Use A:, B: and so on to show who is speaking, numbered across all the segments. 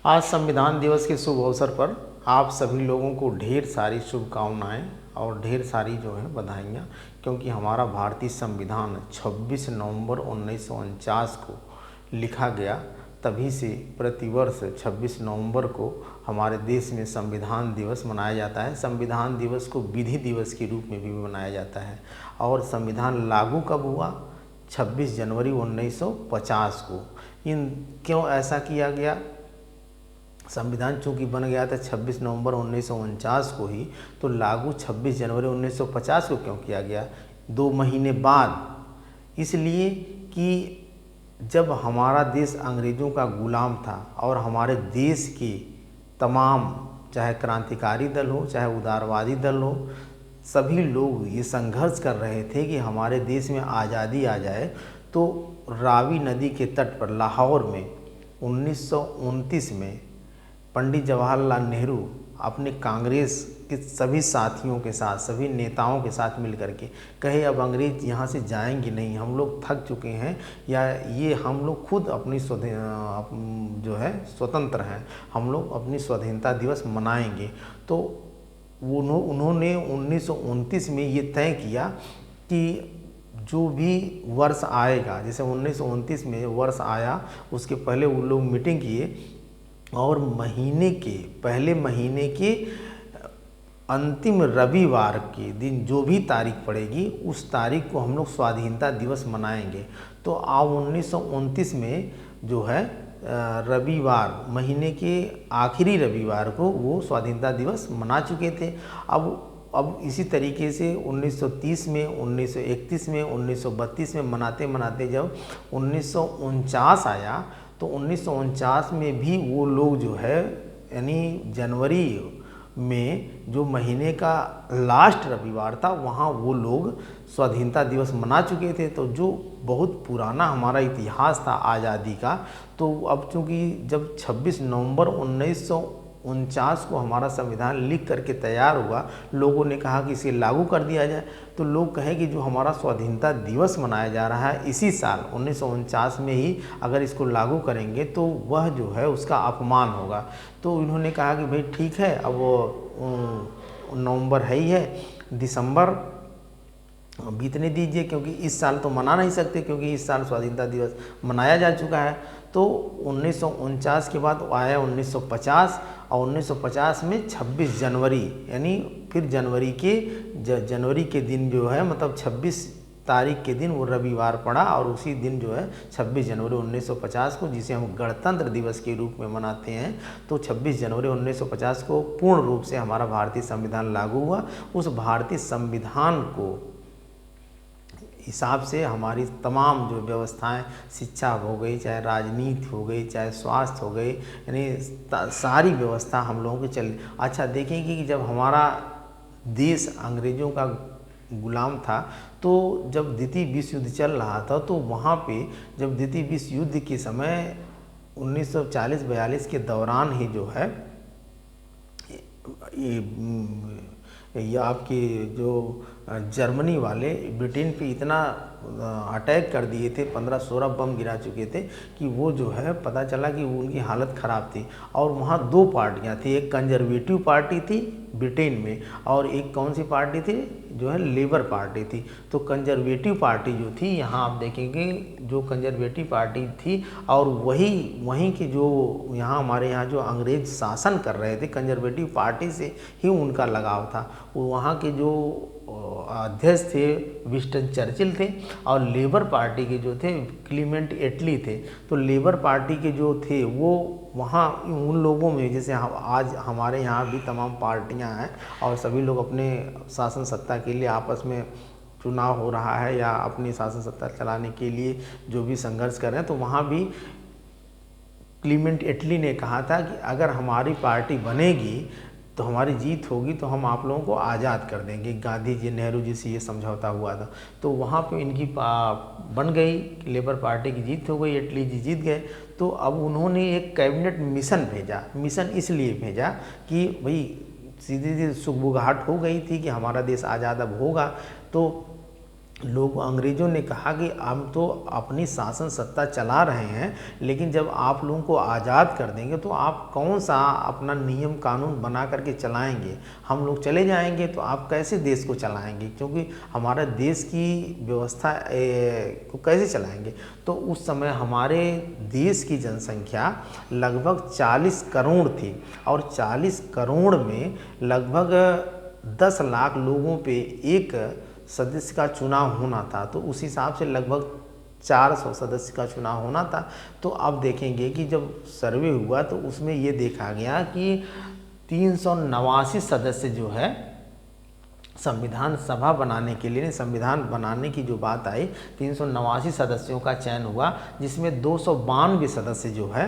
A: आज संविधान दिवस के शुभ अवसर पर आप सभी लोगों को ढेर सारी शुभकामनाएं और ढेर सारी जो है बधाइयाँ, क्योंकि हमारा भारतीय संविधान 26 नवंबर 1949 को लिखा गया। तभी से प्रतिवर्ष 26 नवंबर को हमारे देश में संविधान दिवस मनाया जाता है। संविधान दिवस को विधि दिवस के रूप में भी मनाया जाता है। और संविधान लागू कब हुआ? 26 जनवरी 1950 को। क्यों ऐसा किया गया? संविधान चूंकि बन गया था 26 नवंबर 1949 को ही, तो लागू 26 जनवरी 1950 को क्यों किया गया? 2 महीने बाद। इसलिए कि जब हमारा देश अंग्रेज़ों का गुलाम था और हमारे देश के तमाम, चाहे क्रांतिकारी दल हो चाहे उदारवादी दल हो, सभी लोग ये संघर्ष कर रहे थे कि हमारे देश में आज़ादी आ जाए, तो रावी नदी के तट पर लाहौर में 1929 में पंडित जवाहरलाल नेहरू अपने कांग्रेस के सभी साथियों के साथ, सभी नेताओं के साथ मिलकर के कहे अब अंग्रेज यहाँ से जाएंगे नहीं, हम लोग थक चुके हैं, या ये हम लोग खुद अपनी जो है स्वतंत्र हैं, हम लोग अपनी स्वाधीनता दिवस मनाएंगे। तो उन्होंने 1929 में ये तय किया कि जो भी वर्ष आएगा, जैसे 1929 में वर्ष आया, उसके पहले वो लोग मीटिंग किए और पहले महीने के अंतिम रविवार के दिन जो भी तारीख पड़ेगी, उस तारीख को हम लोग स्वाधीनता दिवस मनाएंगे। तो अब 1929 में जो है रविवार, महीने के आखिरी रविवार को वो स्वाधीनता दिवस मना चुके थे। अब इसी तरीके से 1930 में, 1931 में, 1932 में मनाते मनाते जब 1949 आया, तो 1949 में भी वो लोग जो है, यानी जनवरी में जो महीने का लास्ट रविवार था, वहाँ वो लोग स्वाधीनता दिवस मना चुके थे। तो जो बहुत पुराना हमारा इतिहास था आज़ादी का, तो अब चूँकि जब 26 नवंबर 1949 को हमारा संविधान लिख करके तैयार हुआ, लोगों ने कहा कि इसे लागू कर दिया जाए। तो लोग कहें कि जो हमारा स्वाधीनता दिवस मनाया जा रहा है इसी साल 1949 में ही अगर इसको लागू करेंगे तो वह जो है उसका अपमान होगा। तो इन्होंने कहा कि भाई ठीक है, अब वो नवंबर है ही है, दिसंबर बीतने दीजिए, क्योंकि इस साल तो मना नहीं सकते, क्योंकि इस साल स्वाधीनता दिवस मनाया जा चुका है। तो 1949 के बाद आया 1950, और 1950 में 26 जनवरी, यानी फिर जनवरी के दिन जो है, मतलब 26 तारीख के दिन वो रविवार पड़ा, और उसी दिन जो है 26 जनवरी 1950 को, जिसे हम गणतंत्र दिवस के रूप में मनाते हैं, तो 26 जनवरी 1950 को पूर्ण रूप से हमारा भारतीय संविधान लागू हुआ। उस भारतीय संविधान को हिसाब से हमारी तमाम जो व्यवस्थाएं, शिक्षा हो गई, चाहे राजनीति हो गई, चाहे स्वास्थ्य हो गई, यानी सारी व्यवस्था हम लोगों की चल। अच्छा देखेंगे कि जब हमारा देश अंग्रेज़ों का गुलाम था, तो जब द्वितीय विश्व युद्ध चल रहा था, तो वहाँ पे जब द्वितीय विश्व युद्ध के समय 1940-42 के दौरान ही जो है ये आपके जो जर्मनी वाले ब्रिटेन पे इतना अटैक कर दिए थे, 15-16 बम गिरा चुके थे कि वो जो है पता चला कि उनकी हालत ख़राब थी। और वहाँ 2 पार्टियाँ थी, एक कंजर्वेटिव पार्टी थी ब्रिटेन में, और एक कौन सी पार्टी थी, जो है लेबर पार्टी थी। तो कंजर्वेटिव पार्टी जो थी, यहाँ आप देखेंगे जो कंजर्वेटिव पार्टी थी, और वहीं के जो यहाँ हमारे यहाँ जो अंग्रेज शासन कर रहे थे, कंजर्वेटिव पार्टी से ही उनका लगाव था। वो वहाँ के जो अध्यक्ष थे विंस्टन चर्चिल थे, और लेबर पार्टी के जो थे क्लीमेंट एटली थे। तो लेबर पार्टी के जो थे वो वहाँ उन लोगों में, जैसे आज हमारे यहाँ भी तमाम पार्टियाँ हैं और सभी लोग अपने शासन सत्ता के लिए आपस में चुनाव हो रहा है या अपनी शासन सत्ता चलाने के लिए जो भी संघर्ष कर रहे हैं, तो वहाँ भी क्लीमेंट एटली ने कहा था कि अगर हमारी पार्टी बनेगी तो हमारी जीत होगी, तो हम आप लोगों को आज़ाद कर देंगे। गांधी जी, नेहरू जी से ये समझौता हुआ था। तो वहाँ पे इनकी बन गई, लेबर पार्टी की जीत हो गई, एटली जी जीत गए। तो अब उन्होंने एक कैबिनेट मिशन भेजा। मिशन इसलिए भेजा कि भाई सीधी सुगबुगाहट हो गई थी कि हमारा देश आज़ाद अब होगा। तो लोग अंग्रेज़ों ने कहा कि हम तो अपनी शासन सत्ता चला रहे हैं, लेकिन जब आप लोगों को आज़ाद कर देंगे तो आप कौन सा अपना नियम कानून बना करके चलाएंगे, हम लोग चले जाएंगे तो आप कैसे देश को चलाएंगे, क्योंकि हमारा देश की व्यवस्था को कैसे चलाएंगे। तो उस समय हमारे देश की जनसंख्या लगभग 40 करोड़ थी और 40 करोड़ में लगभग 10 लाख लोगों पे एक सदस्य का चुनाव होना था। तो उस हिसाब से लगभग 400 सदस्य का चुनाव होना था। तो अब देखेंगे कि जब सर्वे हुआ तो उसमें ये देखा गया कि 389 सदस्य जो है संविधान सभा बनाने के लिए, संविधान बनाने की जो बात आई, 389 सदस्यों का चयन हुआ, जिसमें 292 सदस्य जो है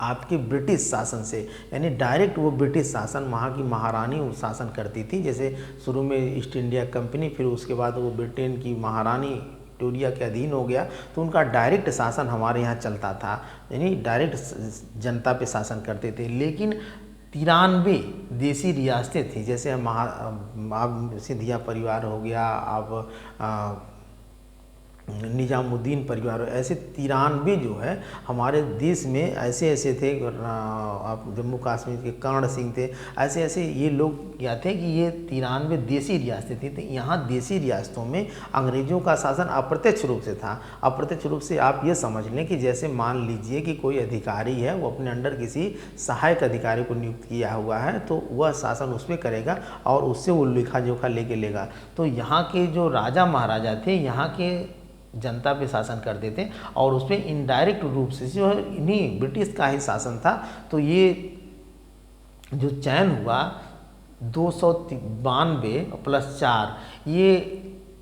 A: आपके ब्रिटिश शासन से, यानी डायरेक्ट वो ब्रिटिश शासन, वहाँ की महारानी वो शासन करती थी। जैसे शुरू में ईस्ट इंडिया कंपनी, फिर उसके बाद वो ब्रिटेन की महारानी विक्टोरिया के अधीन हो गया, तो उनका डायरेक्ट शासन हमारे यहाँ चलता था, यानी डायरेक्ट जनता पे शासन करते थे। लेकिन 93 देसी रियासतें थी, जैसे आप सिंधिया परिवार हो गया, आप निजामुद्दीन परिवार, ऐसे 93 जो है हमारे देश में ऐसे ऐसे थे। आप जम्मू कश्मीर के कर्ण सिंह थे, ऐसे ऐसे ये लोग क्या थे कि ये 93 देसी रियासतें थी। तो यहाँ देसी रियासतों में अंग्रेज़ों का शासन अप्रत्यक्ष रूप से था। अप्रत्यक्ष रूप से आप ये समझ लें कि जैसे मान लीजिए कि कोई अधिकारी है, वो अपने अंडर किसी सहायक अधिकारी को नियुक्त किया हुआ है, तो वह शासन उस पर करेगा और उससे वो लेखा जोखा लेके लेगा। तो यहाँ के जो राजा महाराजा थे, यहाँ के जनता पे शासन करते थे और उस पर इनडायरेक्ट रूप से जो है इन्हीं ब्रिटिश का ही शासन था। तो ये जो चयन हुआ 292 प्लस 4, ये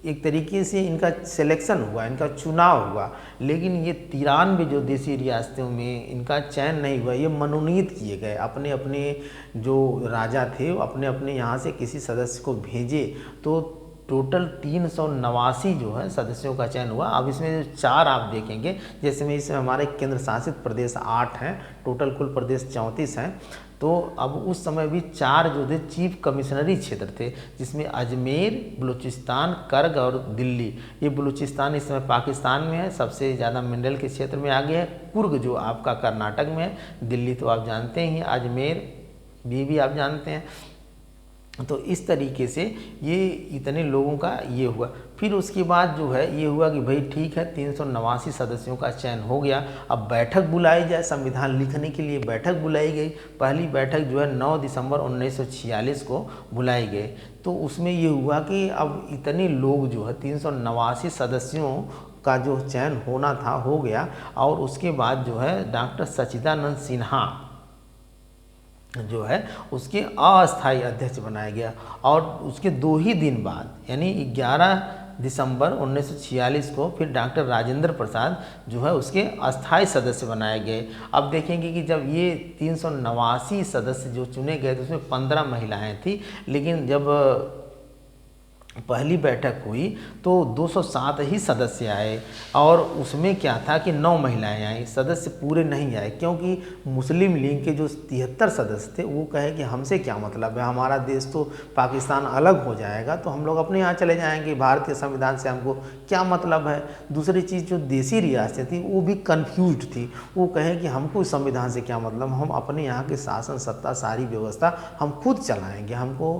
A: एक तरीके से इनका सिलेक्शन हुआ, इनका चुनाव हुआ। लेकिन ये 93 जो देसी रियासतों में इनका चयन नहीं हुआ, ये मनोनीत किए गए। अपने अपने जो राजा थे वो अपने अपने यहाँ से किसी सदस्य को भेजे, तो टोटल 389 जो है सदस्यों का चयन हुआ। अब इसमें जो 4 आप देखेंगे, जैसे में इसमें हमारे केंद्र शासित प्रदेश 8 हैं, टोटल कुल प्रदेश 34 हैं। तो अब उस समय भी 4 जो थे चीफ कमिश्नरी क्षेत्र थे, जिसमें अजमेर, बलूचिस्तान, करग और दिल्ली। ये बलूचिस्तान इस समय पाकिस्तान में है, सबसे ज़्यादा मंडल के क्षेत्र में आगे है। कुर्ग जो आपका कर्नाटक में है, दिल्ली तो आप जानते ही, अजमेर भी आप जानते हैं। तो इस तरीके से ये इतने लोगों का ये हुआ। फिर उसके बाद जो है ये हुआ कि भाई ठीक है, 389 सदस्यों का चयन हो गया। अब बैठक बुलाई जाए, संविधान लिखने के लिए बैठक बुलाई गई। पहली बैठक जो है 9 दिसंबर 1946 को बुलाई गई। तो उसमें ये हुआ कि अब इतने लोग जो है 389 सदस्यों का जो चयन होना था हो गया। और उसके बाद जो है डॉक्टर सच्चिदानंद सिन्हा जो है उसके अस्थायी अध्यक्ष बनाया गया। और उसके 2 ही दिन बाद, यानी 11 दिसंबर 1946 को फिर डॉक्टर राजेंद्र प्रसाद जो है उसके अस्थायी सदस्य बनाए गए। अब देखेंगे कि जब ये 389 सदस्य जो चुने गए तो उसमें 15 महिलाएं थी, लेकिन जब पहली बैठक हुई तो 207 ही सदस्य आए। और उसमें क्या था कि 9 महिलाएं आई, सदस्य पूरे नहीं आए, क्योंकि मुस्लिम लीग के जो 73 सदस्य थे वो कहे कि हमसे क्या मतलब है, हमारा देश तो पाकिस्तान अलग हो जाएगा तो हम लोग अपने यहाँ चले जाएंगे, भारतीय संविधान से हमको क्या मतलब है। दूसरी चीज़ जो देसी रियासतें थी वो भी कन्फ्यूज थी, वो कहे कि हमको इस संविधान से क्या मतलब, हम अपने यहाँ के शासन सत्ता सारी व्यवस्था हम खुद चलाएँगे, हमको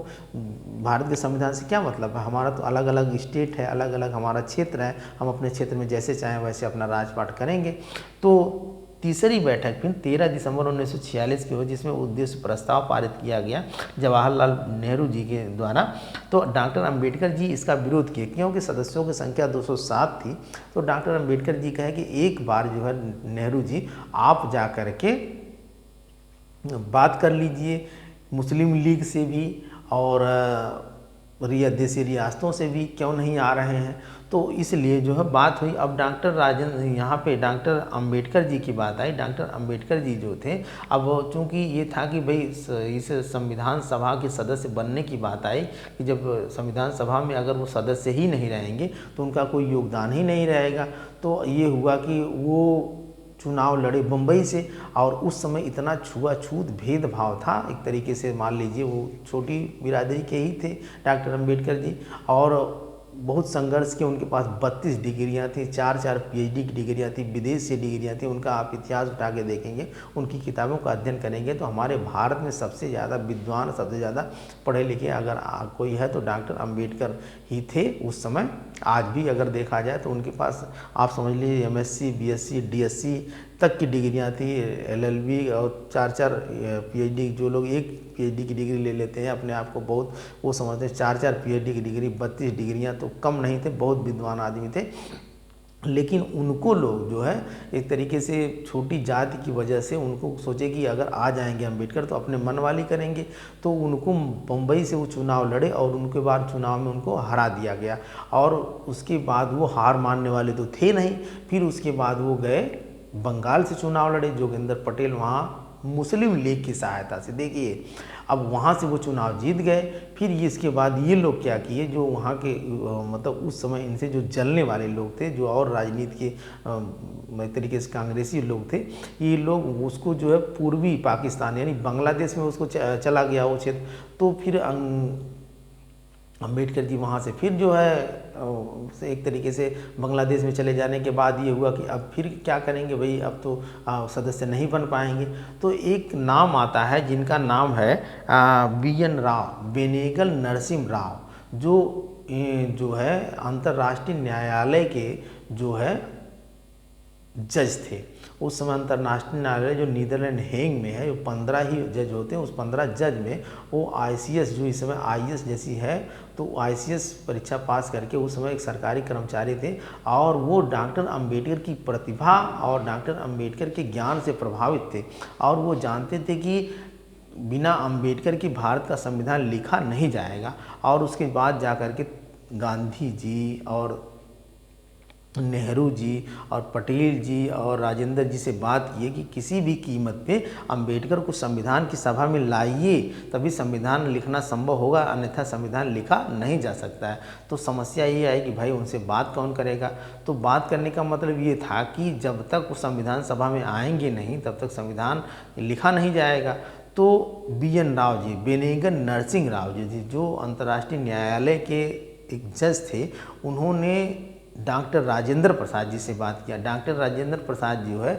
A: भारत के संविधान से क्या मतलब है, हमारा तो अलग अलग स्टेट है, अलग अलग हमारा क्षेत्र है, हम अपने क्षेत्र में जैसे चाहें वैसे अपना राजपाट करेंगे। तो तीसरी बैठक फिर 13 दिसंबर 1946 की हुई, जिसमें उद्देश्य प्रस्ताव पारित किया गया जवाहरलाल नेहरू जी के द्वारा। तो डॉक्टर अंबेडकर जी इसका विरोध किए, क्योंकि सदस्यों की संख्या 207 थी। तो डॉक्टर अंबेडकर जी कहे कि एक बार जो है नेहरू जी आप जा कर के बात कर लीजिए मुस्लिम लीग से भी और देसी रियासतों से भी, क्यों नहीं आ रहे हैं। तो इसलिए जो है बात हुई। अब डॉक्टर राजेंद्र यहाँ पे डॉक्टर अंबेडकर जी की बात आई। डॉक्टर अंबेडकर जी जो थे, अब चूँकि ये था कि भाई इस संविधान सभा के सदस्य बनने की बात आई कि जब संविधान सभा में अगर वो सदस्य ही नहीं रहेंगे तो उनका कोई योगदान ही नहीं रहेगा। तो ये हुआ कि वो चुनाव लड़े बम्बई से, और उस समय इतना छुआछूत भेदभाव था, एक तरीके से मान लीजिए वो छोटी बिरादरी के ही थे डॉक्टर अंबेडकर जी। और बहुत संघर्ष किए, उनके पास 32 डिग्रियाँ थी, 4 पीएचडी की डिग्रियाँ थी, विदेश से डिग्रियाँ थी। उनका आप इतिहास उठा के देखेंगे, उनकी किताबों का अध्ययन करेंगे तो हमारे भारत में सबसे ज़्यादा विद्वान, सबसे ज़्यादा पढ़े लिखे अगर कोई है तो डॉक्टर अंबेडकर ही थे उस समय। आज भी अगर देखा जाए तो उनके पास आप समझ लीजिए एमएससी, बीएससी, डीएससी तक की डिग्रियां थी, एलएलबी और 4 पीएचडी। जो लोग एक पीएचडी की डिग्री ले लेते हैं अपने आप को बहुत वो समझते हैं, 4 पीएचडी की डिग्री, 32 डिग्रियां तो कम नहीं थे, बहुत विद्वान आदमी थे। लेकिन उनको लोग जो है एक तरीके से छोटी जाति की वजह से उनको सोचे कि अगर आ जाएंगे अंबेडकर तो अपने मन वाली करेंगे, तो उनको बम्बई से वो चुनाव लड़े और उनके बाद चुनाव में उनको हरा दिया गया। और उसके बाद वो हार मानने वाले तो थे नहीं, फिर उसके बाद वो गए बंगाल से चुनाव लड़े, जोगेंद्र पटेल वहाँ मुस्लिम लीग की सहायता से। देखिए अब वहाँ से वो चुनाव जीत गए। फिर इसके बाद ये लोग क्या किए, जो वहाँ के मतलब उस समय इनसे जो जलने वाले लोग थे, जो और राजनीति के एक तरीके से कांग्रेसी लोग थे, ये लोग उसको जो है पूर्वी पाकिस्तान यानी बांग्लादेश में उसको चला गया वो क्षेत्र। तो फिर अंबेडकर जी वहाँ से फिर जो है एक तरीके से बांग्लादेश में चले जाने के बाद ये हुआ कि अब फिर क्या करेंगे भाई, अब तो सदस्य नहीं बन पाएंगे। तो एक नाम आता है जिनका नाम है BN राव, बेनेगल नरसिम्हा राव, जो है अंतर्राष्ट्रीय न्यायालय के जो है जज थे। उस समय अंतर्राष्ट्रीय न्यायालय जो नीदरलैंड हेग में है, जो 15 ही जज होते हैं, उस 15 जज में वो ICS जो इस समय IAS जैसी है, तो ICS परीक्षा पास करके उस समय एक सरकारी कर्मचारी थे। और वो डॉक्टर अंबेडकर की प्रतिभा और डॉक्टर अंबेडकर के ज्ञान से प्रभावित थे, और वो जानते थे कि बिना अंबेडकर की भारत का संविधान लिखा नहीं जाएगा। और उसके बाद जा कर के गांधी जी और नेहरू जी और पटेल जी और राजेंद्र जी से बात किए कि किसी भी कीमत पे अंबेडकर को संविधान की सभा में लाइए, तभी संविधान लिखना संभव होगा, अन्यथा संविधान लिखा नहीं जा सकता है। तो समस्या ये आई कि भाई उनसे बात कौन करेगा। तो बात करने का मतलब ये था कि जब तक वो संविधान सभा में आएंगे नहीं तब तक संविधान लिखा नहीं जाएगा। तो BN राव जी, बेनेगल नरसिम्हा राव जी, जो अंतर्राष्ट्रीय न्यायालय के एक जज थे, उन्होंने डॉक्टर राजेंद्र प्रसाद जी से बात किया। डॉक्टर राजेंद्र प्रसाद जो है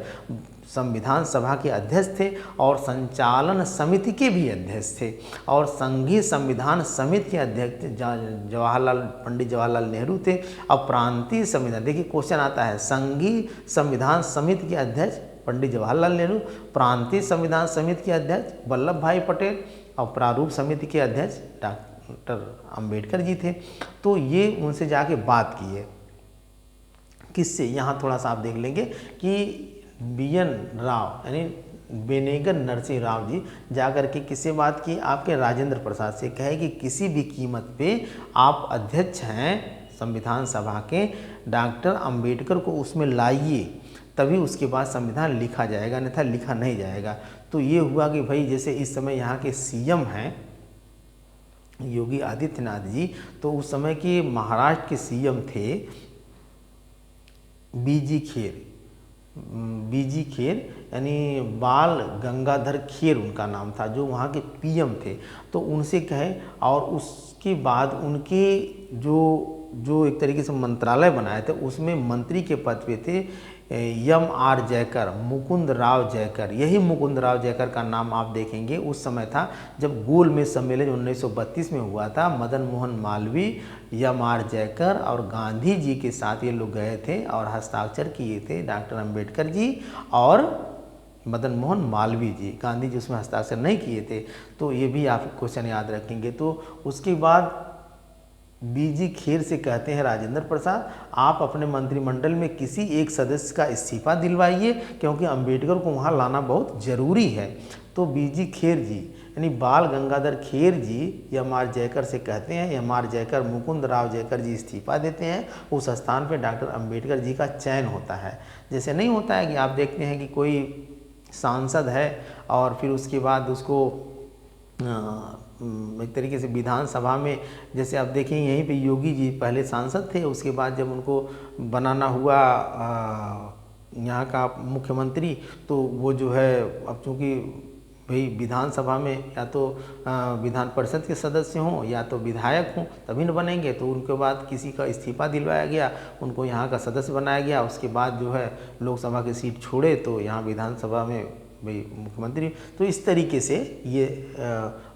A: संविधान सभा के अध्यक्ष थे और संचालन समिति के भी अध्यक्ष थे, और संघीय संविधान समिति के अध्यक्ष पंडित जवाहरलाल नेहरू थे। अब प्रांतीय संविधान, देखिए क्वेश्चन आता है, संघीय संविधान समिति के अध्यक्ष पंडित जवाहरलाल नेहरू, प्रांतीय संविधान समिति के अध्यक्ष वल्लभ भाई पटेल और प्रारूप समिति के अध्यक्ष डॉक्टर अंबेडकर जी थे। तो ये उनसे जाके बात की है। किससे, यहाँ थोड़ा सा आप देख लेंगे कि BN राव यानी बेनेगल नरसिम्हा राव जी जाकर के किससे बात की, आपके राजेंद्र प्रसाद से। कहे कि किसी भी कीमत पे आप अध्यक्ष हैं संविधान सभा के, डॉक्टर अंबेडकर को उसमें लाइए, तभी उसके बाद संविधान लिखा जाएगा, अन्यथा लिखा नहीं जाएगा। तो ये हुआ कि भाई जैसे इस समय यहाँ के CM हैं योगी आदित्यनाथ जी, तो उस समय के महाराष्ट्र के CM थे बीजी खेर यानी बाल गंगाधर खेर उनका नाम था, जो वहाँ के PM थे। तो उनसे कहे, और उसके बाद उनके जो एक तरीके से मंत्रालय बनाए थे उसमें मंत्री के पद पे थे MR जयकर, मुकुंद राव जयकर। यही मुकुंद राव जयकर का नाम आप देखेंगे उस समय था जब गोलमेज सम्मेलन 1932 में हुआ था। मदन मोहन मालवीय, MR जयकर और गांधी जी के साथ ये लोग गए थे और हस्ताक्षर किए थे डॉक्टर अंबेडकर जी और मदन मोहन मालवीय जी। गांधी जी उसमें हस्ताक्षर नहीं किए थे। तो ये भी आप क्वेश्चन याद रखेंगे। तो उसके बाद BG खेर से कहते हैं राजेंद्र प्रसाद, आप अपने मंत्रिमंडल में किसी एक सदस्य का इस्तीफा दिलवाइए, क्योंकि अंबेडकर को वहाँ लाना बहुत ज़रूरी है। तो BG खेर जी यानी बाल गंगाधर खेर जी MR जयकर से कहते हैं, MR जयकर मुकुंद राव जयकर जी इस्तीफा देते हैं, उस स्थान पे डॉक्टर अंबेडकर जी का चयन होता है। जैसे नहीं होता है कि आप देखते हैं कि कोई सांसद है और फिर उसके बाद उसको एक तरीके से विधानसभा में, जैसे आप देखें यहीं पे योगी जी पहले सांसद थे, उसके बाद जब उनको बनाना हुआ यहाँ का मुख्यमंत्री, तो वो जो है अब चूँकि भाई विधानसभा में या तो विधान परिषद के सदस्य हों या तो विधायक हों तभी न बनेंगे। तो उनके बाद किसी का इस्तीफा दिलवाया गया, उनको यहाँ का सदस्य बनाया गया, उसके बाद जो है लोकसभा की सीट छोड़े तो यहाँ विधानसभा में भाई मुख्यमंत्री। तो इस तरीके से ये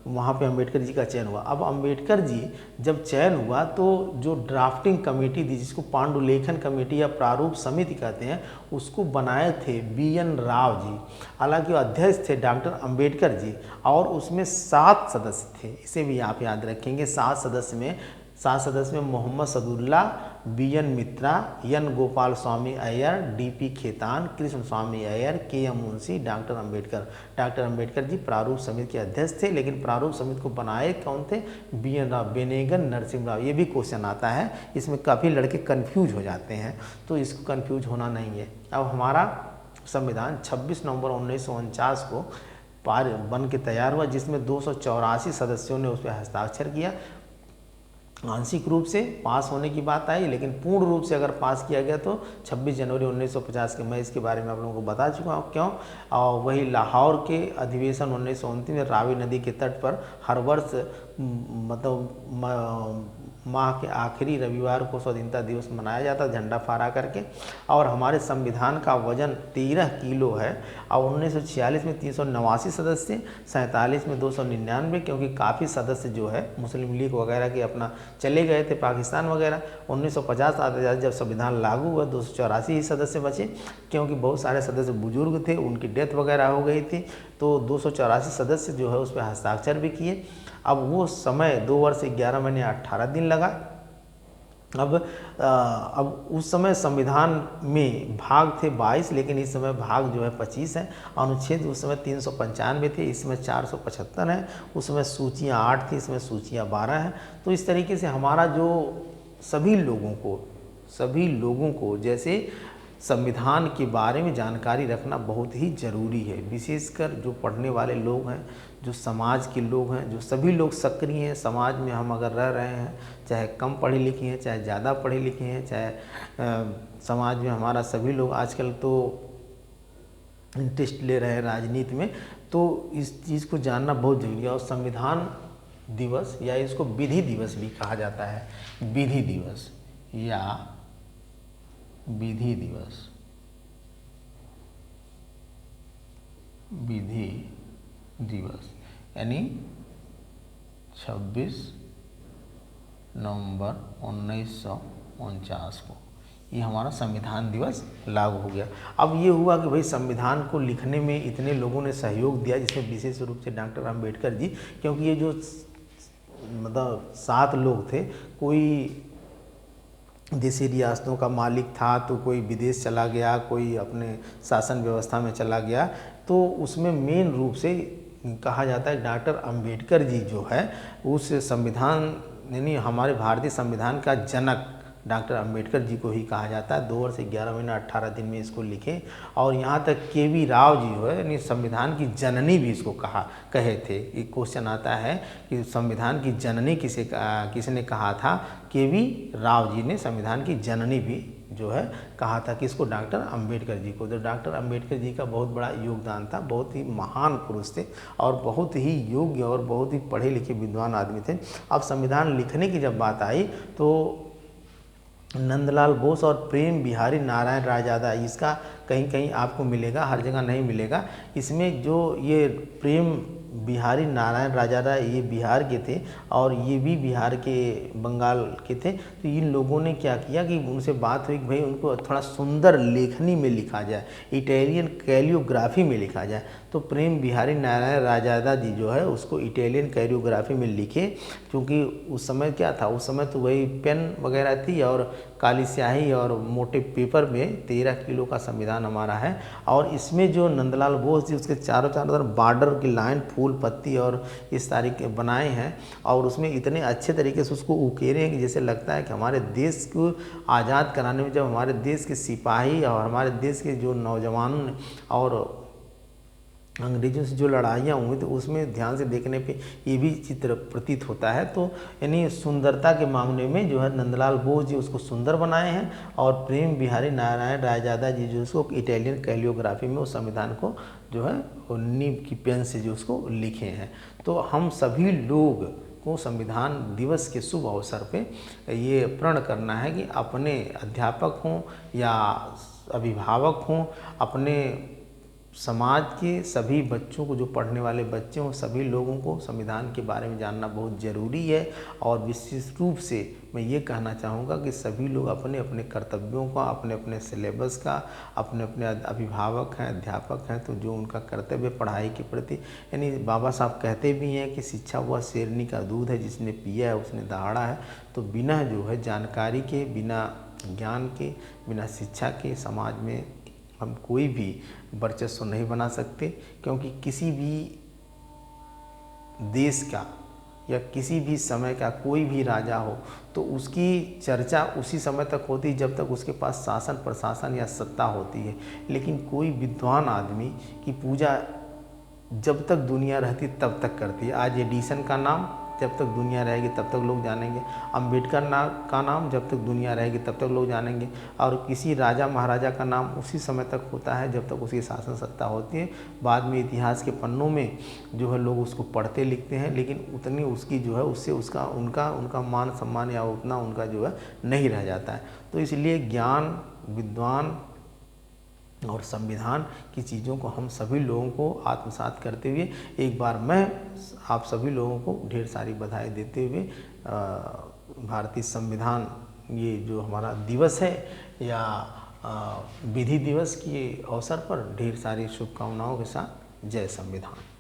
A: वहाँ पे अंबेडकर जी का चयन हुआ। अब अंबेडकर जी जब चयन हुआ तो जो ड्राफ्टिंग कमेटी थी, जिसको पांडुलेखन कमेटी या प्रारूप समिति कहते हैं, उसको बनाए थे BN राव जी। हालांकि अध्यक्ष थे डॉक्टर अंबेडकर जी और उसमें 7 सदस्य थे। इसे भी आप याद रखेंगे। 7 सदस्य में मोहम्मद सदुल्ला, BN मित्रा, N गोपाल स्वामी अय्यर, DP खेतान, कृष्ण स्वामी अय्यर, KM मुंशी, डॉक्टर अंबेडकर जी प्रारूप समिति के अध्यक्ष थे। लेकिन प्रारूप समिति को बनाए कौन थे? BN राव, बेनेगन नरसिम्हा राव। ये भी क्वेश्चन आता है, इसमें काफ़ी लड़के कन्फ्यूज हो जाते हैं, तो इसको कन्फ्यूज होना नहीं है। अब हमारा संविधान 26 नवंबर 1949 को बन के तैयार हुआ, जिसमें 284 सदस्यों ने उस पर हस्ताक्षर किया। आंशिक रूप से पास होने की बात आई, लेकिन पूर्ण रूप से अगर पास किया गया तो 26 जनवरी 1950 के, मैं इसके बारे में आप लोगों को बता चुका हूँ क्यों। और वही लाहौर के अधिवेशन 1929 में रावी नदी के तट पर हर वर्ष मतलब माह के आखिरी रविवार को स्वतंत्रता दिवस मनाया जाता है झंडा फहरा करके। और हमारे संविधान का वजन 13 किलो है। और 1946 में 389 सदस्य, 47 में 299, क्योंकि काफ़ी सदस्य जो है मुस्लिम लीग वगैरह के अपना चले गए थे पाकिस्तान वगैरह। 1950 जब संविधान लागू हुआ 284 ही सदस्य बचे, क्योंकि बहुत सारे सदस्य बुजुर्ग थे, उनकी डेथ वगैरह हो गई थी। तो 284 सदस्य जो है उस पर हस्ताक्षर भी किए। अब वो समय 2 वर्ष 11 महीने 18 दिन लगा। अब उस समय संविधान में भाग थे 22, लेकिन इस समय भाग जो है 25 है। अनुच्छेद उस समय 395 थे, इसमें 475 है। उसमें सूचियाँ 8 थी, इसमें सूचियाँ 12 हैं। तो इस तरीके से हमारा जो सभी लोगों को जैसे संविधान के बारे में जानकारी रखना बहुत ही ज़रूरी है। विशेषकर जो पढ़ने वाले लोग हैं, जो समाज के लोग हैं, जो सभी लोग सक्रिय हैं समाज में, हम अगर रह रहे हैं, चाहे कम पढ़े लिखे हैं चाहे ज़्यादा पढ़े लिखे हैं, चाहे समाज में हमारा सभी लोग आजकल तो इंटरेस्ट ले रहे हैं राजनीति में, तो इस चीज़ को जानना बहुत ज़रूरी है। और संविधान दिवस या इसको विधि दिवस भी कहा जाता है। विधि दिवस या विधि दिवस, विधि दिवस यानी 26 नवंबर 1949 को ये हमारा संविधान दिवस लागू हो गया। अब ये हुआ कि भाई संविधान को लिखने में इतने लोगों ने सहयोग दिया, जिसमें विशेष रूप से डॉक्टर अंबेडकर जी, क्योंकि ये जो मतलब 7 लोग थे, कोई देशी रियासतों का मालिक था, तो कोई विदेश चला गया, कोई अपने शासन व्यवस्था में चला गया। तो उसमें मेन रूप से कहा जाता है डॉक्टर अंबेडकर जी जो है उस संविधान यानी हमारे भारतीय संविधान का जनक डॉक्टर अंबेडकर जी को ही कहा जाता है। 2 वर्ष 11 महीने 18 दिन में इसको लिखे। और यहाँ तक KV राव जी जो है यानी संविधान की जननी भी इसको कहे थे। एक क्वेश्चन आता है कि संविधान की जननी किसने कहा था? KV राव जी ने संविधान की जननी भी जो है कहा था किसको? डॉक्टर अंबेडकर जी को। तो डॉक्टर अंबेडकर जी का बहुत बड़ा योगदान था, बहुत ही महान पुरुष थे और बहुत ही योग्य और बहुत ही पढ़े लिखे विद्वान आदमी थे। अब संविधान लिखने की जब बात आई तो नंदलाल बोस और प्रेम बिहारी नारायण रायजादा, इसका कहीं कहीं आपको मिलेगा, हर जगह नहीं मिलेगा। इसमें जो ये प्रेम बिहारी नारायण रायजादा ये बिहार के थे और ये भी बिहार के बंगाल के थे। तो इन लोगों ने क्या किया कि उनसे बात हुई कि भाई उनको थोड़ा सुंदर लेखनी में लिखा जाए, इटालियन कैलियोग्राफी में लिखा जाए। तो प्रेम बिहारी नारायण रायजादा जी जो है उसको इटालियन कैलियोग्राफी में लिखे, क्योंकि उस समय क्या था, उस समय तो वही पेन वगैरह थी और काली स्याही और मोटे पेपर में 13 किलो का संविधान हमारा है। और इसमें जो नंदलाल बोस जी उसके चारों तरफ बॉर्डर की लाइन, फूल पत्ती और इस तरीके बनाए हैं और उसमें इतने अच्छे तरीके से उसको उकेरे हैं कि जैसे लगता है कि हमारे देश को आज़ाद कराने में जब हमारे देश के सिपाही और हमारे देश के जो नौजवान और अंग्रेजों से जो लड़ाइयाँ हुई तो उसमें ध्यान से देखने पे ये भी चित्र प्रतीत होता है। तो यानी सुंदरता के मामले में जो है नंदलाल बोस जी उसको सुंदर बनाए हैं और प्रेम बिहारी नारायण रायजादा जी जो उसको इटालियन कैलियोग्राफी में उस संविधान को जो है वो नीब की पेन से जो उसको लिखे हैं। तो हम सभी लोग को संविधान दिवस के शुभ अवसर पे ये प्रण करना है कि अपने अध्यापक हों या अभिभावक हों, अपने समाज के सभी बच्चों को, जो पढ़ने वाले बच्चे हों, सभी लोगों को संविधान के बारे में जानना बहुत ज़रूरी है। और विशेष रूप से मैं ये कहना चाहूँगा कि सभी लोग अपने अपने कर्तव्यों का, अपने अपने सिलेबस का, अपने अपने अभिभावक हैं, अध्यापक हैं, तो जो उनका कर्तव्य पढ़ाई के प्रति, यानी बाबा साहब कहते भी हैं कि शिक्षा वह शेरनी का दूध है, जिसने पिया है उसने दहाड़ा है। तो बिना जो है जानकारी के, बिना ज्ञान के, बिना शिक्षा के समाज में हम कोई भी वर्चस्व नहीं बना सकते। क्योंकि किसी भी देश का या किसी भी समय का कोई भी राजा हो तो उसकी चर्चा उसी समय तक होती जब तक उसके पास शासन प्रशासन या सत्ता होती है। लेकिन कोई विद्वान आदमी की पूजा जब तक दुनिया रहती तब तक करती है। आज एडिसन का नाम जब तक दुनिया रहेगी तब तक लोग जानेंगे, अम्बेडकर का नाम जब तक दुनिया रहेगी तब तक लोग जानेंगे, और किसी राजा महाराजा का नाम उसी समय तक होता है जब तक उसकी शासन सत्ता होती है। बाद में इतिहास के पन्नों में जो है लोग उसको पढ़ते लिखते हैं, लेकिन उतनी उसकी जो है उससे उसका उनका मान सम्मान या उतना उनका जो है नहीं रह जाता है। तो इसलिए ज्ञान, विद्वान और संविधान की चीज़ों को हम सभी लोगों को आत्मसात करते हुए एक बार मैं आप सभी लोगों को ढेर सारी बधाई देते हुए भारतीय संविधान ये जो हमारा दिवस है या विधि दिवस के अवसर पर ढेर सारी शुभकामनाओं के साथ जय संविधान।